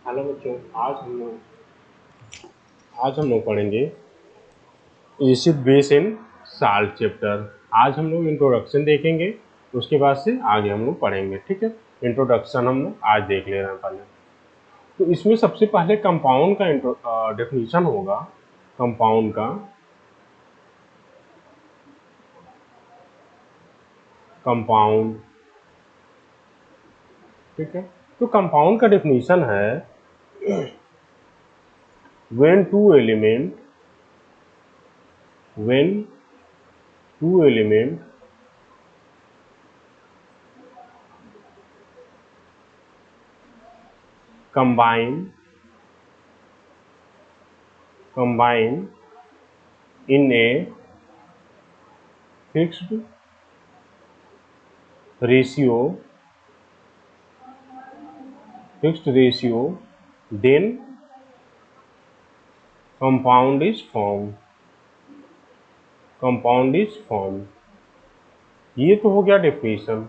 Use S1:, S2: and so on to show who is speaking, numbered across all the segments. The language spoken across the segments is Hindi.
S1: हेलो बच्चों, आज हम लोग पढ़ेंगे acid base in salt chapter. आज हम लोग इंट्रोडक्शन देखेंगे, उसके बाद से आगे हम लोग पढ़ेंगे। ठीक है, इंट्रोडक्शन हम लोग आज देख ले रहे हैं पहले। तो इसमें सबसे पहले कंपाउंड का डेफिनेशन होगा। कंपाउंड का कंपाउंड ठीक है, तो कंपाउंड का डेफिनेशन है when two element combine in a fixed ratio then compound is formed। ये तो हो गया डेफिनेशन।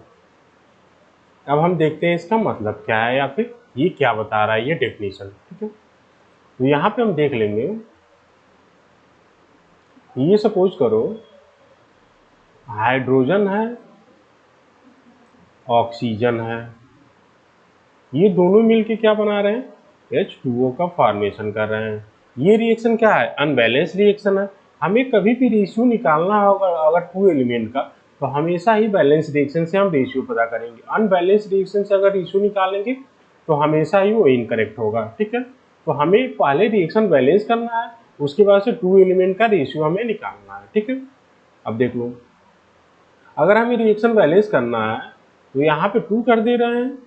S1: अब हम देखते हैं इसका मतलब क्या है या फिर ये क्या बता रहा है ये डेफिनेशन। ठीक है, तो यहाँ पे हम देख लेंगे। ये सपोज करो हाइड्रोजन है, ऑक्सीजन है, ये दोनों मिलके क्या बना रहे हैं? H2O का फॉर्मेशन कर रहे हैं। ये रिएक्शन क्या है? अनबैलेंस रिएक्शन है। हमें कभी भी रेशियो निकालना होगा अगर टू एलिमेंट का, तो हमेशा ही बैलेंस रिएक्शन से हम रेशियो पता करेंगे। अनबैलेंस रिएक्शन से अगर रेशियो निकालेंगे तो हमेशा ही वो इनकरेक्ट होगा। ठीक है, तो हमें पहले रिएक्शन बैलेंस करना है, उसके बाद से टू एलिमेंट का रेशियो हमें निकालना है। ठीक है, अब देख लो, अगर हमें रिएक्शन बैलेंस करना है तो यहाँ पे 2 कर दे रहे हैं।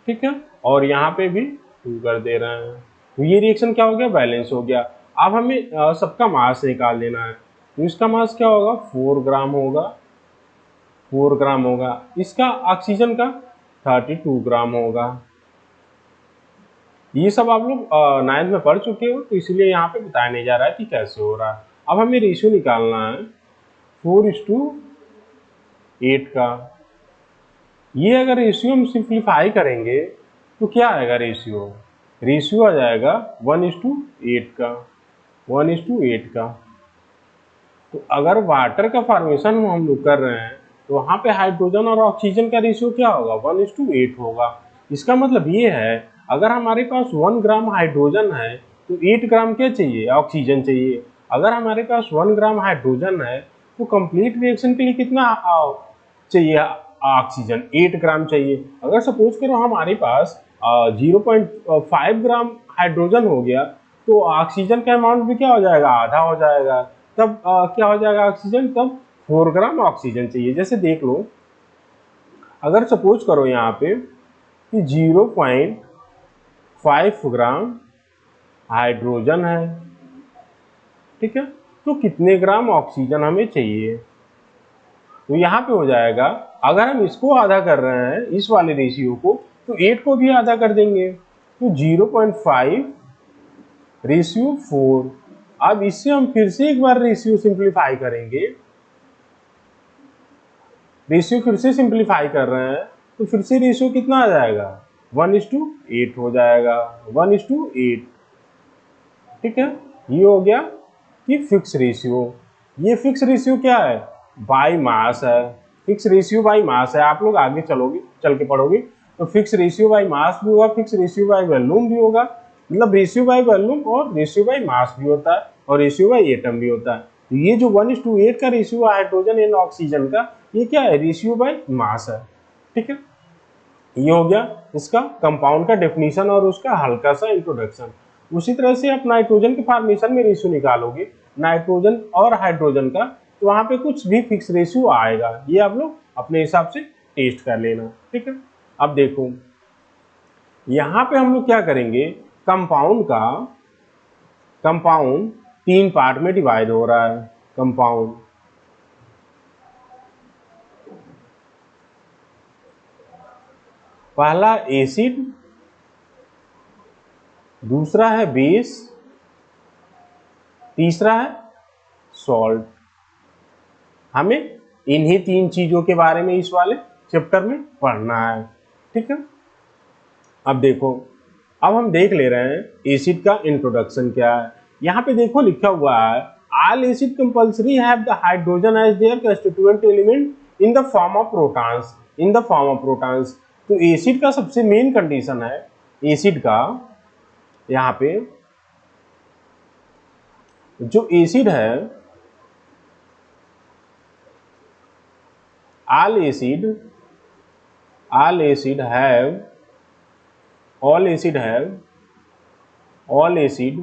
S1: ठीक है, और यहाँ पे भी 2 कर दे रहे हैं, तो ये रिएक्शन क्या हो गया? बैलेंस हो गया। अब हमें सबका मास निकाल लेना है, तो इसका मास क्या होगा? 4 ग्राम होगा। 4 ग्राम होगा। इसका ऑक्सीजन का 32 ग्राम होगा। ये सब आप लोग 9th में पढ़ चुके हो, तो इसलिए यहाँ पे बताया नहीं जा रहा है कि कैसे हो रहा है। अब हमें रेशियो निकालना है 4:8 का। ये अगर रेशियो हम सिंप्लीफाई करेंगे तो क्या आएगा? रेशियो आ जाएगा 1:8 का। 1:8 का। तो अगर वाटर का फॉर्मेशन हम लोग कर रहे हैं तो वहाँ पे हाइड्रोजन और ऑक्सीजन का रेशियो क्या होगा? 1:8 होगा। इसका मतलब ये है, अगर हमारे पास 1 ग्राम हाइड्रोजन है तो 8 ग्राम क्या चाहिए? ऑक्सीजन चाहिए। अगर हमारे पास 1 ग्राम हाइड्रोजन है तो कंप्लीट रिएक्शन के लिए कितना चाहिए? ऑक्सीजन 8 ग्राम चाहिए। अगर सपोज करो हमारे पास 0.5 ग्राम हाइड्रोजन हो गया तो ऑक्सीजन का अमाउंट भी क्या हो जाएगा? आधा हो जाएगा। तब क्या हो जाएगा ऑक्सीजन? तब 4 ग्राम ऑक्सीजन चाहिए। जैसे देख लो, अगर सपोज करो यहाँ पे कि 0.5 ग्राम हाइड्रोजन है, ठीक है, तो कितने ग्राम ऑक्सीजन हमें चाहिए? तो यहाँ पे हो जाएगा, अगर हम इसको आधा कर रहे हैं इस वाले रेशियो को, तो 8 को भी आधा कर देंगे, तो 0.5 रेशियो 4। अब इससे हम फिर से एक बार रेशियो सिंप्लीफाई करेंगे। रेशियो फिर से सिंप्लीफाई कर रहे हैं तो फिर से रेशियो कितना आ जाएगा? 1:8 हो जाएगा। 1:8। ठीक है, ये हो गया कि फिक्स रेशियो। ये फिक्स रेशियो क्या है? बाई मास है। फिक्स रेशियो बाई मास है। आप लोग आगे चल के पढ़ोगे तो फिक्स रेशियो बाई मास भी होगा, फिक्स रेशियो बाई वॉल्यूम भी होगा। मतलब रेशियो बाई वॉल्यूम और रेशियो बाई मास भी होता है और रेशियो बाई एटम भी होता है। तो ये जो 1:8 का रेशियो है हाइड्रोजन एंड ऑक्सीजन का, ये क्या है? रेशियो बाई मास है। ठीक है, ये हो गया इसका कंपाउंड का डेफिनेशन और उसका हल्का सा इंट्रोडक्शन। उसी तरह से आप नाइट्रोजन के फॉर्मेशन में रेशियो निकालोगे, नाइट्रोजन और हाइड्रोजन का, तो वहां पे कुछ भी फिक्स रेशियो आएगा। ये आप लोग अपने हिसाब से टेस्ट कर लेना। ठीक है, अब देखो यहाँ पे हम लोग क्या करेंगे, कंपाउंड 3 पार्ट में डिवाइड हो रहा है। कंपाउंड पहला एसिड, दूसरा है बेस, तीसरा है सॉल्ट। हमें इन्हीं 3 चीजों के बारे में इस वाले चैप्टर में पढ़ना है। ठीक है, अब देखो, अब हम देख ले रहे हैं एसिड का इंट्रोडक्शन क्या है। यहाँ पे देखो लिखा हुआ है all acid compulsory have the hydrogen as their constituent element in the form of protons, in the form of protons. तो एसिड का सबसे मेन कंडीशन है, एसिड का यहाँ पे जो एसिड है, all acid have all acid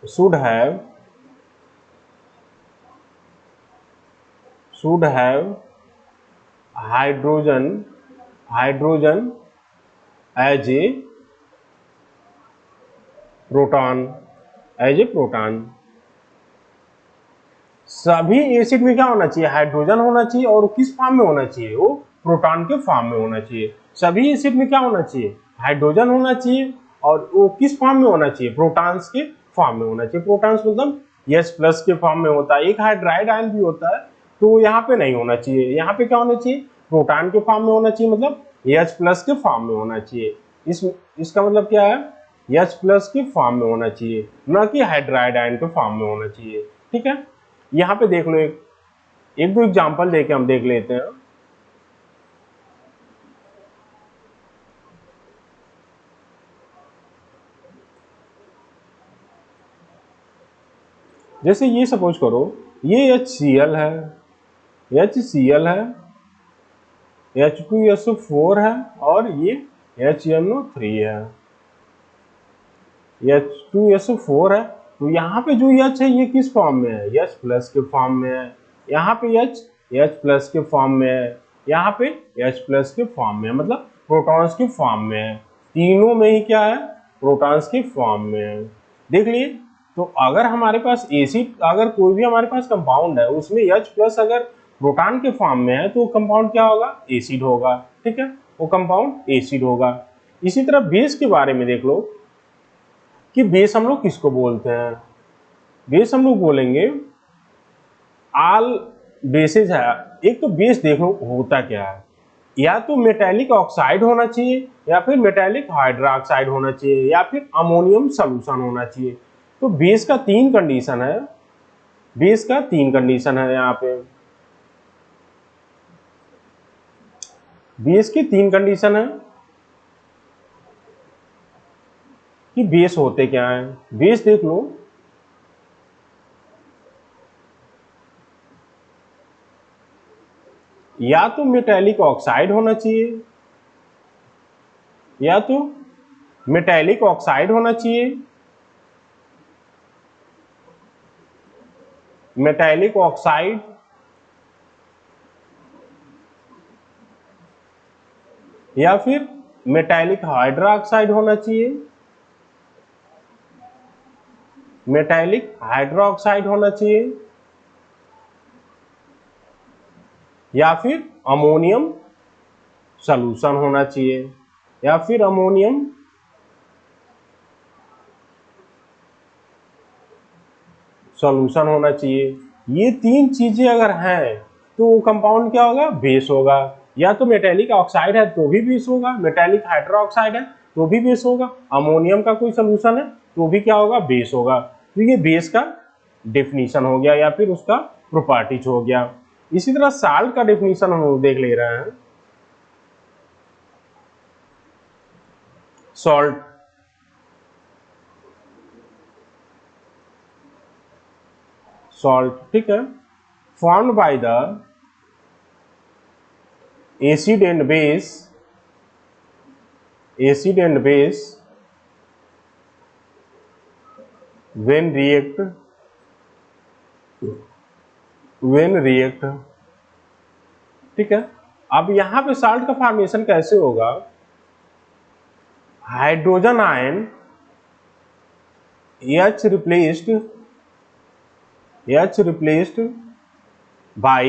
S1: should have hydrogen as a proton, सभी एसिड में क्या होना चाहिए, हाइड्रोजन होना चाहिए, और किस फॉर्म में होना चाहिए, वो प्रोटॉन के फॉर्म में होना चाहिए। सभी एसिड में क्या होना चाहिए, हाइड्रोजन होना चाहिए, और वो किस फॉर्म में होना चाहिए, प्रोटॉन्स के फॉर्म में होना चाहिए। प्रोटॉन्स मतलब H+ के फॉर्म में होता है, एक हाइड्राइड आयन भी होता है, तो यहाँ पे नहीं होना चाहिए। यहाँ पे क्या होना चाहिए, प्रोटॉन के फॉर्म में होना चाहिए, मतलब H+ के फॉर्म में होना चाहिए। इसका मतलब क्या है, H+ के फॉर्म में होना चाहिए, न कि हाइड्राइड आयन के फॉर्म में होना चाहिए। ठीक है, यहाँ पे देख लो, एक दो एग्जांपल देके हम देख लेते हैं। जैसे ये सपोज करो, ये HCl है, H2SO4 है, और ये HNO3 है, H2SO4 है। तो यहाँ पे जो H है ये किस फॉर्म में है, H+ के फॉर्म में है। यहाँ पे H+ के फॉर्म में है, यहाँ पे H+ के फॉर्म में है, मतलब प्रोटॉन्स के फॉर्म में है। तीनों में ही क्या है, प्रोटॉन्स के फॉर्म में है। देख लिए, तो अगर हमारे पास एसिड, अगर कोई भी हमारे पास कंपाउंड है उसमें H+ अगर प्रोटॉन के फॉर्म में है, तो कंपाउंड क्या होगा, एसिड होगा। ठीक है, वो कंपाउंड एसिड होगा। इसी तरह बेस के बारे में देख लो कि बेस हम लोग किसको बोलते हैं। बेस हम लोग बोलेंगे ऑल बेसेज है। एक तो बेस देखो होता क्या है, या तो मेटालिक ऑक्साइड होना चाहिए, या फिर मेटालिक हाइड्रोक्साइड होना चाहिए, या फिर अमोनियम सॉल्यूशन होना चाहिए। तो बेस का तीन कंडीशन है, यहाँ पे बेस की तीन कंडीशन है कि बेस होते क्या है। बेस देख लो, या तो मेटालिक ऑक्साइड होना चाहिए, या फिर मेटालिक हाइड्रोक्साइड होना चाहिए, या फिर अमोनियम सॉल्यूशन होना चाहिए, ये तीन चीजें अगर हैं तो कंपाउंड क्या होगा, बेस होगा। या तो मेटालिक ऑक्साइड है तो भी बेस होगा, मेटालिक हाइड्रोक्साइड है तो भी बेस होगा, अमोनियम का कोई सोल्यूशन है तो भी क्या होगा, बेस होगा। तो ये बेस का डेफिनेशन हो गया, या फिर उसका प्रॉपर्टीज हो गया। इसी तरह साल्ट का डेफिनेशन हम लोग देख ले रहे हैं। सॉल्ट, ठीक है, formed by the acid and base when react, ठीक है। अब यहां पे साल्ट का फॉर्मेशन कैसे होगा, hydrogen ion H replaced by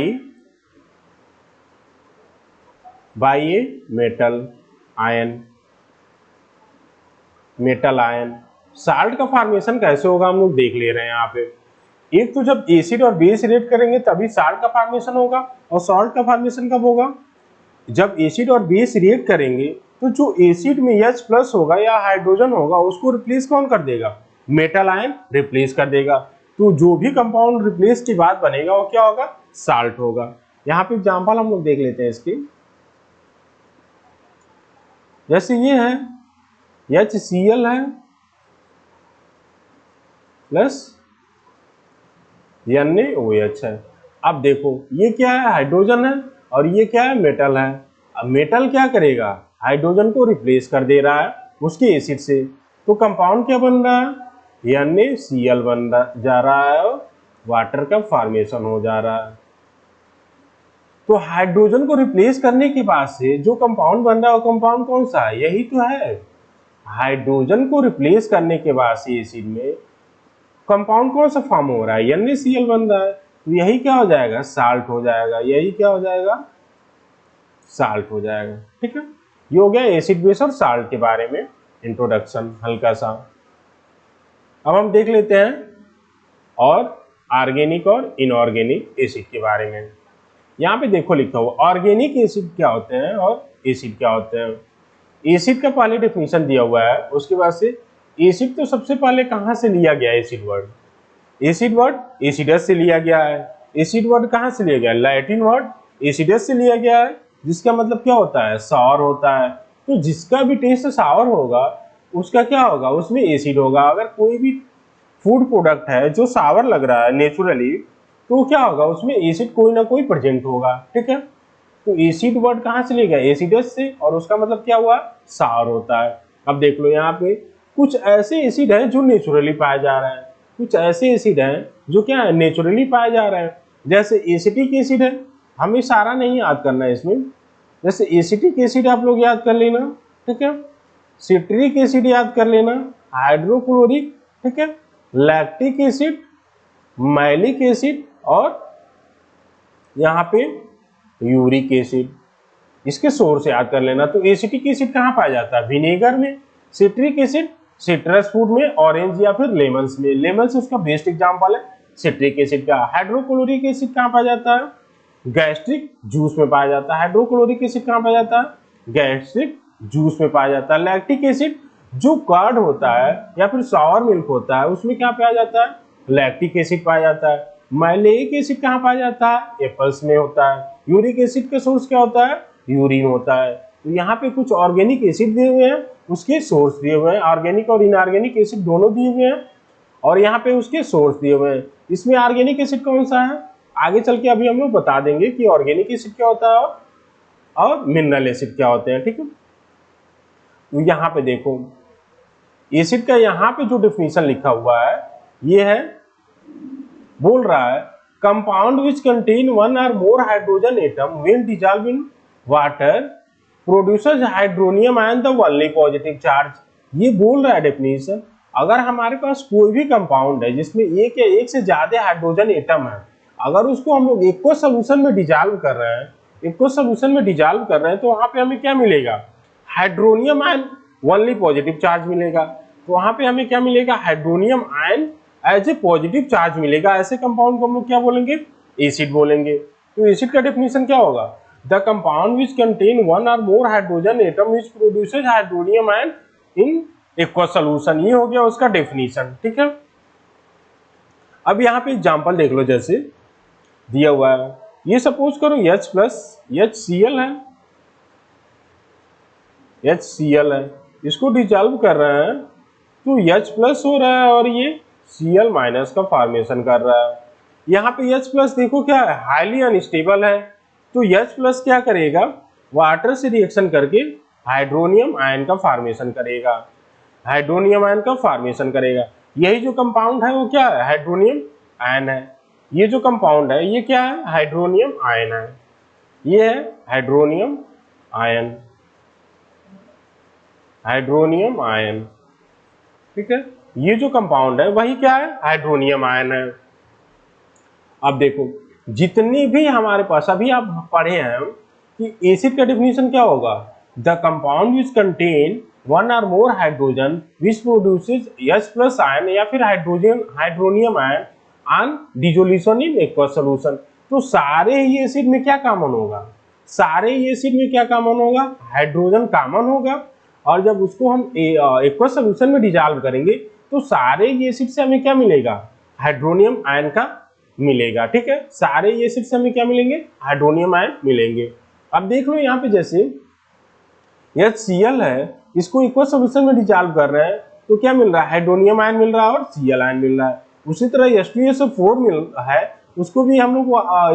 S1: a metal ion. Salt का फॉर्मेशन कैसे होगा हम लोग देख ले रहे हैं यहाँ पे। एक तो जब एसिड और बेस रिएक्ट करेंगे तभी साल्ट का फॉर्मेशन होगा, और साल्ट का फॉर्मेशन कब होगा, जब एसिड और बेस रिएक्ट करेंगे तो जो एसिड में H प्लस होगा या हाइड्रोजन होगा उसको रिप्लेस कौन कर देगा, मेटल आयन रिप्लेस कर देगा। तो जो भी कंपाउंड रिप्लेस के बाद बनेगा वो क्या होगा, साल्ट होगा। यहाँ पे एग्जांपल हम लोग देख लेते हैं इसकी, जैसे ये है HCl है प्लस NaOH है। अब देखो ये क्या है, हाइड्रोजन है और ये क्या है, मेटल है। अब मेटल क्या करेगा, हाइड्रोजन को रिप्लेस कर दे रहा है उसके एसिड से, तो कंपाउंड क्या बन रहा है, NaCl बन जा रहा है और वाटर का फॉर्मेशन हो जा रहा है। तो हाइड्रोजन को रिप्लेस करने के बाद से जो कंपाउंड बन रहा है वो कंपाउंड कौन सा है, यही तो है। हाइड्रोजन को रिप्लेस करने के बाद से एसिड में कंपाउंड कौन सा फॉर्म हो रहा है, NaCl बन रहा है। तो यही क्या हो जाएगा, साल्ट हो जाएगा। यही क्या हो जाएगा, साल्ट हो जाएगा। ठीक है, ये हो गया एसिड बेस और साल्ट के बारे में इंट्रोडक्शन हल्का सा। अब हम देख लेते हैं और ऑर्गेनिक और इनऑर्गेनिक एसिड के बारे में। यहाँ पे देखो लिखा हुआ ऑर्गेनिक एसिड क्या होते हैं और एसिड क्या होते हैं। एसिड का पहले डेफिनेशन दिया हुआ है, उसके बाद से एसिड तो सबसे पहले कहाँ से लिया गया, acid word, acid word acidus से लिया गया है। एसिड वर्ड कहाँ से लिया गया, लैटिन वर्ड एसिडस से लिया गया है, जिसका मतलब क्या होता है, सावर होता है। तो जिसका भी टेस्ट सावर होगा उसका क्या होगा, उसमें एसिड होगा। अगर कोई भी फूड प्रोडक्ट है जो सावर लग रहा है नेचुरली, तो क्या होगा, उसमें एसिड कोई ना कोई प्रेजेंट होगा। ठीक है, तो एसिड वर्ड कहाँ से लिया गया, एसिडस से, और उसका मतलब क्या हुआ, सावर होता है। अब देख लो यहाँ पे कुछ ऐसे एसिड हैं जो नेचुरली पाए जा रहे हैं, कुछ ऐसे एसिड हैं जो क्या है, नेचुरली पाए जा रहे हैं। जैसे एसिटिक एसिड है, हमें सारा नहीं याद करना है इसमें। जैसे एसिटिक एसिड आप लोग याद कर लेना, ठीक है, सिट्रिक एसिड याद कर लेना, हाइड्रोक्लोरिक, ठीक है, लैक्टिक एसिड, मैलिक एसिड और यहाँ पे यूरिक एसिड, इसके सोर्स याद कर लेना। तो एसिटिक एसिड कहाँ पाया जाता है, विनेगर में। सिट्रिक एसिड सिट्रस फ्रूट में, ऑरेंज या फिर लेमन्स में। लेमन्स उसका बेस्ट एग्जांपल है सिट्रिक एसिड का। हाइड्रोक्लोरिक एसिड कहाँ पाया जाता है, गैस्ट्रिक जूस में पाया जाता है। हाइड्रोक्लोरिक एसिड कहाँ पाया जाता है, गैस्ट्रिक जूस में पाया जाता है। लैक्टिक एसिड जो कर्ड होता है या फिर सावर मिल्क होता है उसमें क्या पाया जाता है, लैक्टिक एसिड पाया जाता है। मैलिक एसिड कहाँ पाया जाता है, एप्पल्स में होता है। यूरिक एसिड का सोर्स क्या होता है, यूरिन होता है। तो यहाँ पे कुछ ऑर्गेनिक एसिड दिए हुए हैं, उसके सोर्स दिए हुए हैं, ऑर्गेनिक और इनऑर्गेनिक एसिड दोनों दिए हुए हैं, और यहाँ पे उसके सोर्स दिए हुए हैं। इसमें ऑर्गेनिक एसिड कौन सा है, आगे चल के अभी हम लोग बता देंगे कि ऑर्गेनिक एसिड क्या होता है और मिनरल एसिड क्या होते हैं। ठीक है, तो यहाँ पे देखो एसिड का यहाँ पे जो डेफिनेशन लिखा हुआ है ये है, बोल रहा है compound which contain one or more hydrogen atom when dissolve in water produces hydronium ion the only positive charge. ये बोल रहा है डेफिनेशन, अगर हमारे पास कोई भी कंपाउंड है जिसमें एक या एक से ज्यादा हाइड्रोजन एटम है, अगर उसको हम लोग इक्वल सोल्यूशन में डिसॉल्व कर रहे हैं, इक्वल सोल्यूशन में डिसॉल्व कर रहे हैं, तो वहां पे हमें क्या मिलेगा, hydronium ion only positive charge मिलेगा। तो वहां पे हमें क्या मिलेगा, hydronium ion as a positive charge मिलेगा। ऐसे कंपाउंड को हम लोग क्या बोलेंगे, एसिड बोलेंगे। तो एसिड का डेफिनेशन क्या होगा, the compound which contain one or more hydrogen atom which produces hydronium ion in aqua solution. ये हो गया उसका डेफिनेशन। ठीक है, अब यहाँ पे एग्जांपल देख लो, जैसे दिया हुआ है, ये सपोज करो H प्लस HCl है, HCl है, इसको डिसॉल्व कर रहे हैं तो H प्लस हो रहा है और ये Cl माइनस का फॉर्मेशन कर रहा है। यहाँ पे H प्लस देखो क्या है, हाईली अनस्टेबल है। तो H प्लस क्या करेगा, वाटर से रिएक्शन करके हाइड्रोनियम आयन का फॉर्मेशन करेगा, हाइड्रोनियम आयन का फॉर्मेशन करेगा। यही जो कंपाउंड है वो क्या है, हाइड्रोनियम आयन है। ये जो कंपाउंड है ये क्या है, हाइड्रोनियम आयन है। ये है हाइड्रोनियम आयन, हाइड्रोनियम आयन। ठीक है, ये जो कंपाउंड है वही क्या है, हाइड्रोनियम आयन है। अब देखो जितनी भी हमारे पास अभी आप पढ़े हैं कि एसिड का डेफिनेशन क्या होगा, the compound which contain one or more hydrogen which produces H plus ion या फिर hydronium ion on dissolution in aqua solution. तो सारे ही एसिड में क्या कॉमन होगा, सारे एसिड में क्या कॉमन होगा, हाइड्रोजन कॉमन होगा। और जब उसको हम एक्वस सॉल्यूशन में डिसॉल्व करेंगे तो सारे एसिड से हमें क्या मिलेगा, हाइड्रोनियम आयन का मिलेगा। ठीक है, सारे एसिड से हमें क्या मिलेंगे, हाइड्रोनियम आयन मिलेंगे। अब देख लो यहाँ पे जैसे HCl है, इसको एक्वस सॉल्यूशन में डिसॉल्व कर रहे हैं तो क्या मिल रहा है, हाइड्रोनियम आयन मिल रहा है और Cl आयन मिल रहा है। उसी तरह H2SO4 मिल है, उसको भी हम लोग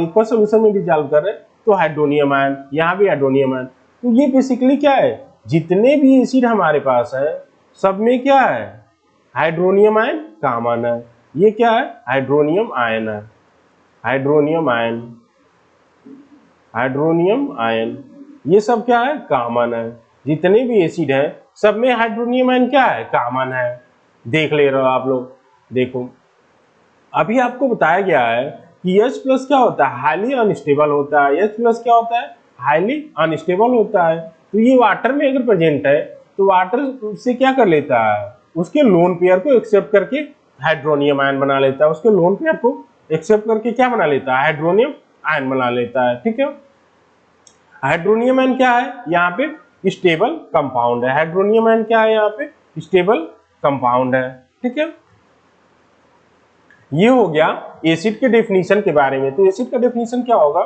S1: एक्वस सॉल्यूशन में डिसॉल्व कर रहे हैं तो हाइड्रोनियम आयन, यहाँ भी हाइड्रोनियम आयन। तो ये बेसिकली क्या है, जितने भी एसिड हमारे पास है सब में क्या है, हाइड्रोनियम आयन कॉमन है। ये क्या है, हाइड्रोनियम आयन है, हाइड्रोनियम आयन, हाइड्रोनियम आयन, ये सब क्या है, कॉमन है। जितने भी एसिड है सब में हाइड्रोनियम आयन क्या है, कॉमन है। देख ले रहे हो आप लोग, देखो अभी आपको बताया गया है कि H+ क्या होता है, हाईली अनस्टेबल होता है। H+ क्या होता है, हाईली अनस्टेबल होता है। तो ये वाटर में अगर प्रेजेंट है तो वाटर से क्या कर लेता है, उसके लोन पेयर को एक्सेप्ट करके हाइड्रोनियम आयन बना लेता है, उसके लोन पेयर को एक्सेप्ट करके क्या बना लेता है, हाइड्रोनियम आयन बना लेता है। ठीक है, हाइड्रोनियम आयन क्या है, यहाँ पे स्टेबल कंपाउंड है। हाइड्रोनियम आयन क्या है, यहाँ पे स्टेबल कंपाउंड है। ठीक है, ये हो गया एसिड के डेफिनेशन के बारे में। तो एसिड का डेफिनेशन क्या होगा,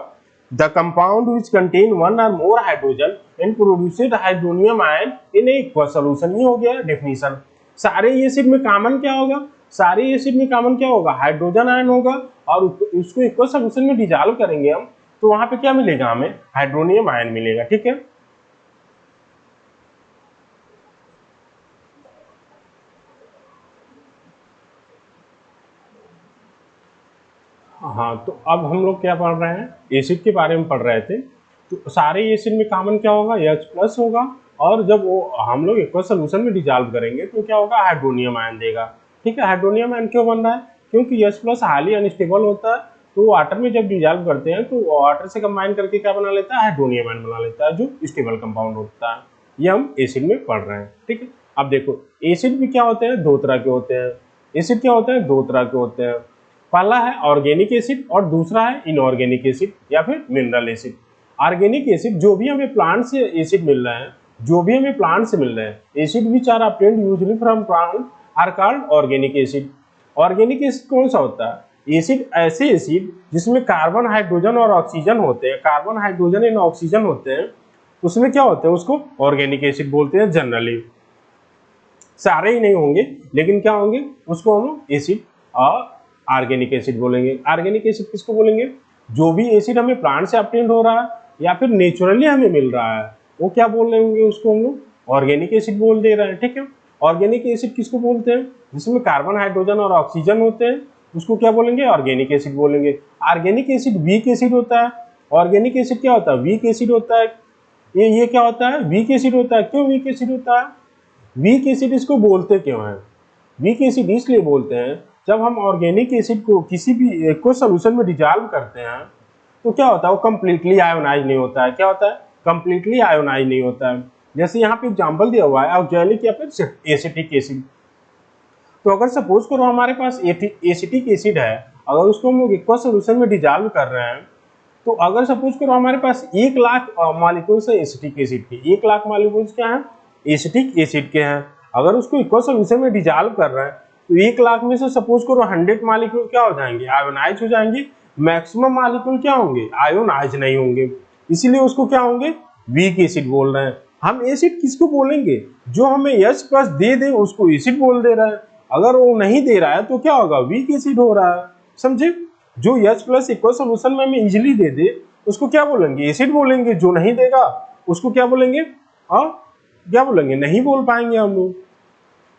S1: the compound which contain one or more hydrogen and produced hydronium ion in aqueous solution. ये हो गया डेफिनेशन। सारे एसिड में कॉमन क्या होगा, सारे एसिड में कॉमन क्या होगा, हाइड्रोजन आयन होगा। और उसको एक्वस सॉल्यूशन में डिसॉल्व करेंगे हम तो वहां पे क्या मिलेगा, हमें हाइड्रोनियम आयन मिलेगा। ठीक है, हाँ तो अब हम लोग क्या पढ़ रहे हैं, एसिड के बारे में पढ़ रहे थे। तो सारे एसिड में कॉमन क्या होगा, H+ होगा। और जब वो हम लोग एक्वस सॉल्यूशन में डिसॉल्व करेंगे तो क्या होगा, हाइड्रोनियम आयन देगा। ठीक है, हाइड्रोनियम आयन क्यों बन रहा है, क्योंकि H+ हाईली अनस्टेबल होता है। तो वाटर में जब डिसॉल्व करते हैं तो वाटर से कंबाइन करके क्या बना लेता है, हाइड्रोनियम आयन बना लेता है, जो स्टेबल कंपाउंड होता है। ये हम एसिड में पढ़ रहे हैं। ठीक है, अब देखो एसिड भी क्या होते हैं, दो तरह के होते हैं। एसिड क्या होते हैं, दो तरह के होते हैं। पहला है ऑर्गेनिक एसिड और दूसरा है इनऑर्गेनिक एसिड या फिर मिनरल एसिड। ऑर्गेनिक एसिड जो भी हमें प्लांट से एसिड मिल रहे हैं, जो भी हमें प्लांट से मिल रहे हैं, acid which are obtained usually from plant are called organic acid. Organic acid कौन सा होता है, एसिड ऐसे एसिड जिसमें कार्बन हाइड्रोजन और ऑक्सीजन होते हैं, कार्बन हाइड्रोजन एंड ऑक्सीजन होते हैं, उसमें क्या होते हैं, उसको ऑर्गेनिक एसिड बोलते हैं। जनरली सारे ही नहीं होंगे लेकिन क्या होंगे, उसको हम एसिड ऑर्गेनिक एसिड बोलेंगे। ऑर्गेनिक एसिड किसको बोलेंगे, जो भी एसिड हमें प्लांट से ऑब्टेन्ड हो रहा है या फिर नेचुरली हमें मिल रहा है, वो क्या बोल रहे होंगे, उसको हम लोग ऑर्गेनिक एसिड बोल दे रहे हैं। ठीक है, ऑर्गेनिक एसिड किसको बोलते हैं, जिसमें कार्बन हाइड्रोजन और ऑक्सीजन होते हैं, उसको क्या बोलेंगे, ऑर्गेनिक एसिड बोलेंगे। ऑर्गेनिक एसिड वीक एसिड होता है। ऑर्गेनिक एसिड क्या होता है, वीक एसिड होता है। ये क्या होता है, वीक एसिड होता है। क्यों वीक एसिड होता है, वीक एसिड इसको बोलते क्यों हैं, वीक एसिड इसलिए बोलते हैं, जब हम ऑर्गेनिक एसिड को किसी भी को सॉल्यूशन में डिसॉल्व करते हैं तो क्या होता है, वो कंप्लीटली आयोनाइज नहीं होता है। क्या होता है, कंप्लीटली आयोनाइज नहीं होता है। जैसे यहाँ पे एग्जांपल दिया हुआ है ऑक्जेलिक या फिर एसिटिक एसिड। तो अगर सपोज करो हमारे पास एसिटिक एसिड है, अगर उसको हम लोग एक्वस सॉल्यूशन में डिसॉल्व कर रहे हैं तो अगर सपोज करो हमारे पास 1 लाख मॉलिक्यूल्स है एसिटिक एसिड के, 1 लाख मॉलिक्यूल्स क्या हैं, एसिटिक एसिड के हैं। अगर उसको एक्वस सॉल्यूशन में डिसॉल्व कर रहे हैं तो 1 लाख में से सपोज करो 100 मॉलिक्यूल क्या हो जाएंगे, आयोनाइज हो जाएंगे। मैक्सिमम मॉलिक्यूल क्या होंगे, आयोनाइज नहीं होंगे, इसीलिए उसको क्या होंगे, वीक एसिड बोल रहे हैं। हम एसिड किसको बोलेंगे, जो हमें H+ दे दे उसको एसिड बोल दे रहा है। अगर वो नहीं दे रहा है तो क्या होगा, वीक एसिड हो रहा है। समझे, जो H+ एक्वस सॉल्यूशन में हमें इजीली दे दे उसको क्या बोलेंगे, एसिड बोलेंगे। जो नहीं देगा उसको क्या बोलेंगे, क्या बोलेंगे, नहीं बोल पाएंगे हम लोग।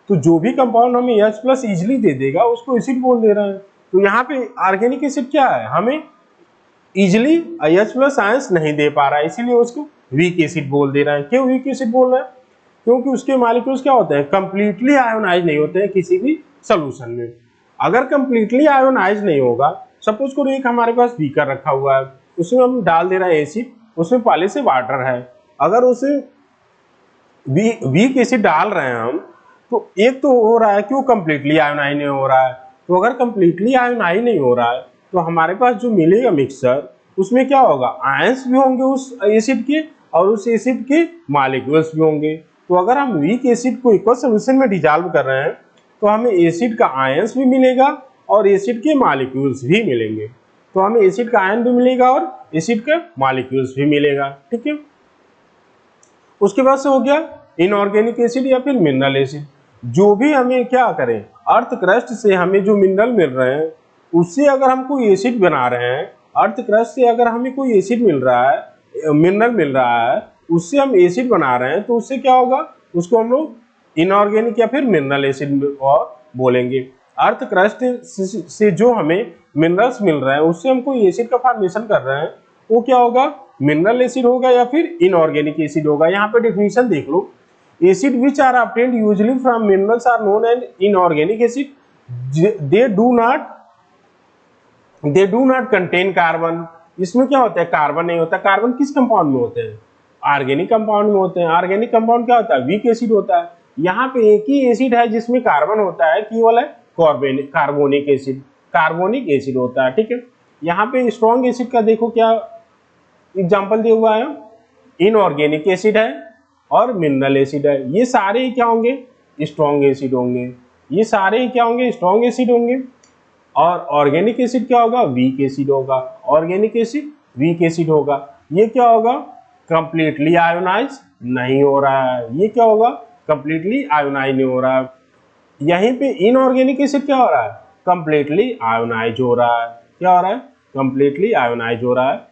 S1: तो जो भी कंपाउंड हमें H+ इजीली दे देगा उसको एसिड बोल दे रहा है। तो यहाँ पे ऑर्गेनिक एसिड क्या है, हमें इजीली H+ आयंस नहीं दे पा रहा है, इसीलिए उसको वीक एसिड बोल दे रहा है। क्यों वीक एसिड बोल रहा है, क्योंकि उसके मॉलिक्यूल्स क्या होते हैं, कंप्लीटली आयोनाइज नहीं होते हैं किसी भी सॉल्यूशन में। अगर कंप्लीटली आयोनाइज नहीं होगा, सपोज करो एक हमारे पास बीकर रखा हुआ है, उसमें हम डाल दे रहे हैं एसिड, उसमें पहले से वाटर है। अगर उसे वीक एसिड डाल रहे हैं हम तो एक तो हो रहा है कि वो कंप्लीटली आयोनाइज नहीं हो रहा है। तो अगर कंप्लीटली आयोनाइज नहीं हो रहा है तो हमारे पास जो मिलेगा मिक्सचर उसमें क्या होगा, आयंस भी होंगे उस एसिड के और उस एसिड के मॉलिक्यूल्स भी होंगे। तो अगर हम वीक एसिड को इक्वल सॉल्यूशन में डिसॉल्व कर रहे हैं तो हमें एसिड का आयंस भी मिलेगा और एसिड के मॉलिक्यूल्स भी मिलेंगे। तो हमें एसिड का आयन भी मिलेगा और एसिड का मॉलिक्यूल्स भी मिलेगा। ठीक है, उसके बाद से हो गया इनऑर्गेनिक एसिड या फिर मिनरल एसिड। जो भी हमें क्या करें, अर्थ क्रस्ट से हमें जो मिनरल मिल रहे हैं उससे अगर हम कोई एसिड बना रहे हैं, अर्थ क्रस्ट से अगर हमें कोई एसिड मिल रहा है, मिनरल मिल रहा है, उससे हम एसिड बना रहे हैं, तो उससे क्या होगा, उसको हम लोग इनऑर्गेनिक या फिर मिनरल एसिड बोलेंगे। अर्थ क्रस्ट से जो हमें मिनरल्स मिल रहे हैं उससे हम कोई एसिड का फॉर्मेशन कर रहे हैं, वो क्या होगा, मिनरल एसिड होगा या फिर इनऑर्गेनिक एसिड होगा। यहाँ पे डेफिनेशन देख लो, acid which are obtained usually from minerals are known as inorganic acid, they do not contain carbon. इसमें क्या होता है, कार्बन नहीं होता। कार्बन किस कंपाउंड में होते हैं, ऑर्गेनिक कंपाउंड में होते हैं। ऑर्गेनिक कंपाउंड क्या होता है, वीक एसिड होता है। यहाँ पे एक ही एसिड है जिसमें कार्बन होता है, केवल है कार्बोनिक एसिड, कार्बोनिक एसिड होता है। ठीक है, यहाँ पे स्ट्रॉन्ग एसिड का देखो क्या एग्जाम्पल दिया हुआ है, इनऑर्गेनिक एसिड है और मिनरल एसिड है। ये सारे क्या होंगे, स्ट्रॉन्ग एसिड होंगे। ये सारे क्या होंगे, स्ट्रॉन्ग एसिड होंगे। और ऑर्गेनिक एसिड क्या होगा, वीक एसिड होगा। ऑर्गेनिक एसिड वीक एसिड होगा। ये क्या होगा, कंप्लीटली आयोनाइज नहीं हो रहा है। ये क्या होगा, कंप्लीटली आयोनाइज नहीं हो रहा है। यहीं पे इनऑर्गेनिक एसिड क्या हो रहा है, कंप्लीटली आयोनाइज हो रहा है। क्या हो रहा है, कंप्लीटली आयोनाइज हो रहा है।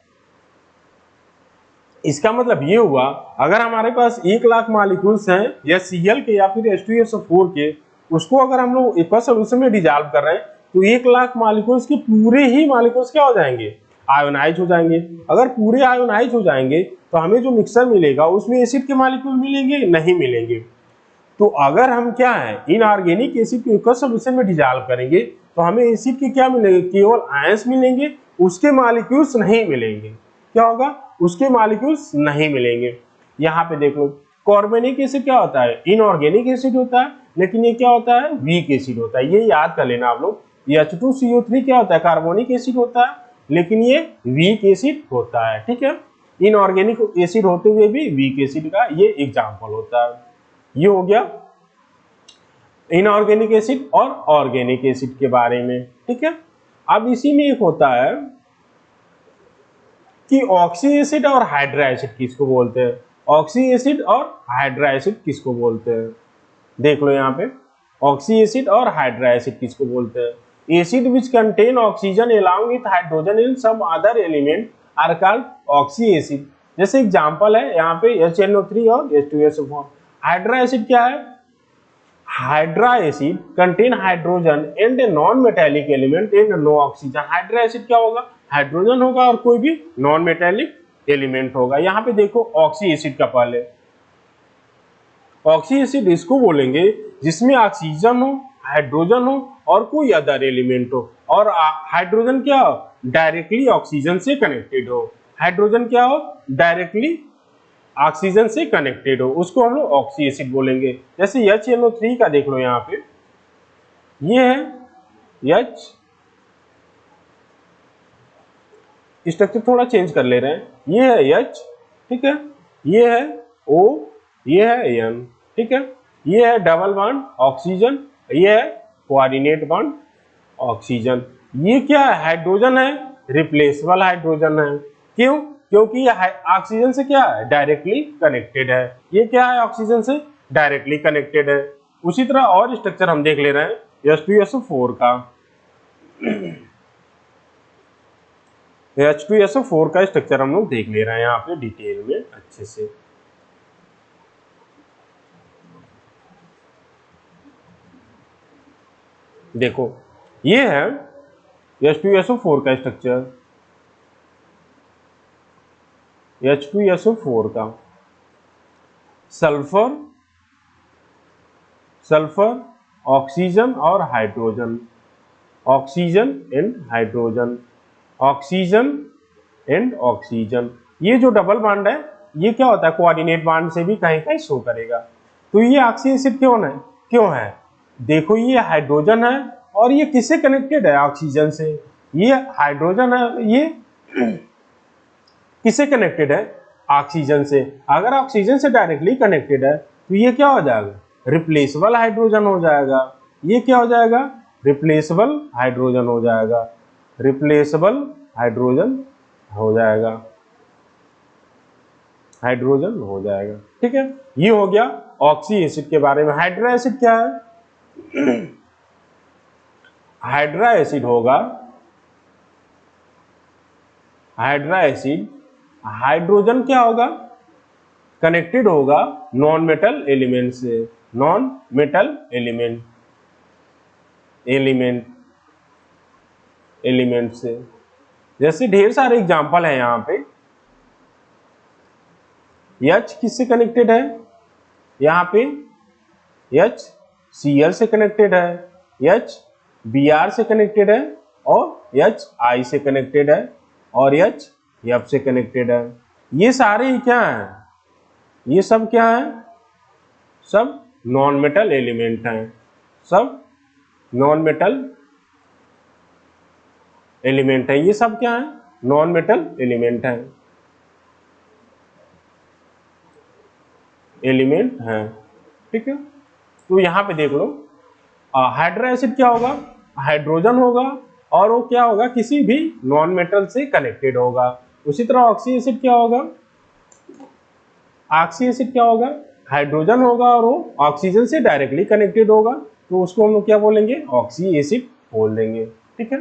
S1: इसका मतलब ये हुआ, अगर हमारे पास 1,00,000 मॉलिक्यूल्स हैं या Cl के या फिर H2SO4 के, उसको अगर हम लोग इक्वल सॉल्यूशन में डिसॉल्व कर रहे हैं तो 1,00,000 मॉलिक्यूल्स के पूरे ही मॉलिक्यूल्स क्या हो जाएंगे, आयोनाइज हो जाएंगे। अगर पूरे आयोनाइज हो जाएंगे तो हमें जो मिक्सर मिलेगा उसमें एसिड के मॉलिक्यूल मिलेंगे, नहीं मिलेंगे। तो अगर हम क्या है, इनऑर्गेनिक एसिड को इक्वल सॉल्यूशन में डिसॉल्व करेंगे तो हमें एसिड के क्या मिलेंगे, केवल आयंस मिलेंगे, उसके मॉलिक्यूल्स नहीं मिलेंगे। क्या होगा, उसके मॉलिक्यूल्स नहीं मिलेंगे। यहाँ पे देख लो, कार्बोनिक एसिड क्या होता है, इनऑर्गेनिक एसिड होता है, लेकिन ये क्या होता है, वीक एसिड होता है। ये याद कर लेना आप लोग। ये H2CO3 क्या होता है, कार्बोनिक एसिड होता है, लेकिन ये वीक एसिड होता है। ठीक है, इनऑर्गेनिक एसिड होते हुए भी वीक एसिड का ये एग्जाम्पल होता है। ये हो गया इनऑर्गेनिक एसिड और ऑर्गेनिक एसिड के बारे में। ठीक है, अब इसी में एक होता है कि ऑक्सी एसिड और हाइड्रा एसिड किसको बोलते हैं। ऑक्सी एसिड और हाइड्रा एसिड किसको बोलते हैं, देख लो यहाँ पे, ऑक्सी एसिड और हाइड्रा एसिड किसको बोलते हैं। Acid which contain oxygen along with hydrogen in some other element are called oxy acid. जैसे एग्जांपल है यहाँ पे HNO3 और H2SO4। हाइड्रा एसिड क्या है, hydra acid contain hydrogen and a non metallic element and no oxygen. Hydra acid क्या होगा, हाइड्रोजन होगा और कोई भी नॉन मेटेलिक एलिमेंट होगा। यहाँ पे देखो ऑक्सी एसिड का पहले, ऑक्सी एसिड इसको बोलेंगे जिसमें ऑक्सीजन हो, हाइड्रोजन हो और कोई अदर एलिमेंट हो, और हाइड्रोजन क्या हो, डायरेक्टली ऑक्सीजन से कनेक्टेड हो। हाइड्रोजन क्या हो, डायरेक्टली ऑक्सीजन से कनेक्टेड हो, उसको हम लोग ऑक्सी एसिड बोलेंगे। जैसे HNO3 का देख लो यहाँ पे, ये है H, स्ट्रक्चर थोड़ा चेंज कर ले रहे हैं, ये है H, ठीक है, ये है O, ये है N, ठीक है, ये है डबल बॉन्ड ऑक्सीजन, ये है कोऑर्डिनेट बॉन्ड ऑक्सीजन। ये क्या है, हाइड्रोजन है, रिप्लेसेबल हाइड्रोजन है। क्यों, क्योंकि ये ऑक्सीजन से क्या है, डायरेक्टली कनेक्टेड है। ये क्या है, ऑक्सीजन से डायरेक्टली कनेक्टेड है। उसी तरह और स्ट्रक्चर हम देख ले रहे हैं H2SO4 का। H2SO4 का स्ट्रक्चर हम लोग देख ले रहे हैं यहाँ पे डिटेल में अच्छे से। देखो ये है H2SO4 का स्ट्रक्चर, H2SO4 का सल्फर, सल्फर, ऑक्सीजन और hydrogen, oxygen and hydrogen, oxygen and oxygen. ये जो डबल बॉन्ड है ये क्या होता है, कोऑर्डिनेट बॉन्ड से भी कहीं कहीं शो करेगा। तो ये ऑक्सी एसिड क्यों है, देखो ये हाइड्रोजन है और ये किससे कनेक्टेड है, ऑक्सीजन से। ये हाइड्रोजन है, ये किससे कनेक्टेड है? ऑक्सीजन से। अगर ऑक्सीजन से डायरेक्टली कनेक्टेड है तो ये क्या हो जाएगा? रिप्लेसेबल हाइड्रोजन हो जाएगा। ये क्या हो जाएगा? रिप्लेसेबल हाइड्रोजन हो जाएगा। रिप्लेसेबल हाइड्रोजन हो जाएगा। हाइड्रोजन हो जाएगा। ठीक है, ये हो गया ऑक्सी एसिड के बारे में। हाइड्रा एसिड क्या है? हाइड्रा एसिड होगा, हाइड्रा एसिड हाइड्रोजन क्या होगा? कनेक्टेड होगा नॉन मेटल एलिमेंट से। नॉन मेटल एलिमेंट से। जैसे ढेर सारे एग्जांपल है यहाँ पे। H किससे कनेक्टेड है? यहाँ पे H Cl से कनेक्टेड है, H Br से कनेक्टेड है, और H I से कनेक्टेड है, और H F से कनेक्टेड है। ये सारे क्या हैं? ये सब क्या है? सब नॉन मेटल एलिमेंट हैं। सब नॉन मेटल एलिमेंट है। ये सब क्या है? नॉन मेटल एलिमेंट है। एलिमेंट है। ठीक है, तो यहां पे देख लो, हाइड्रा एसिड क्या होगा? हाइड्रोजन होगा, और वो क्या होगा? किसी भी नॉन मेटल से कनेक्टेड होगा। उसी तरह ऑक्सी एसिड क्या होगा? ऑक्सी एसिड क्या होगा? हाइड्रोजन होगा, और वो ऑक्सीजन से डायरेक्टली कनेक्टेड होगा, तो उसको हम लोग क्या बोलेंगे? ऑक्सी एसिड बोल देंगे। ठीक है।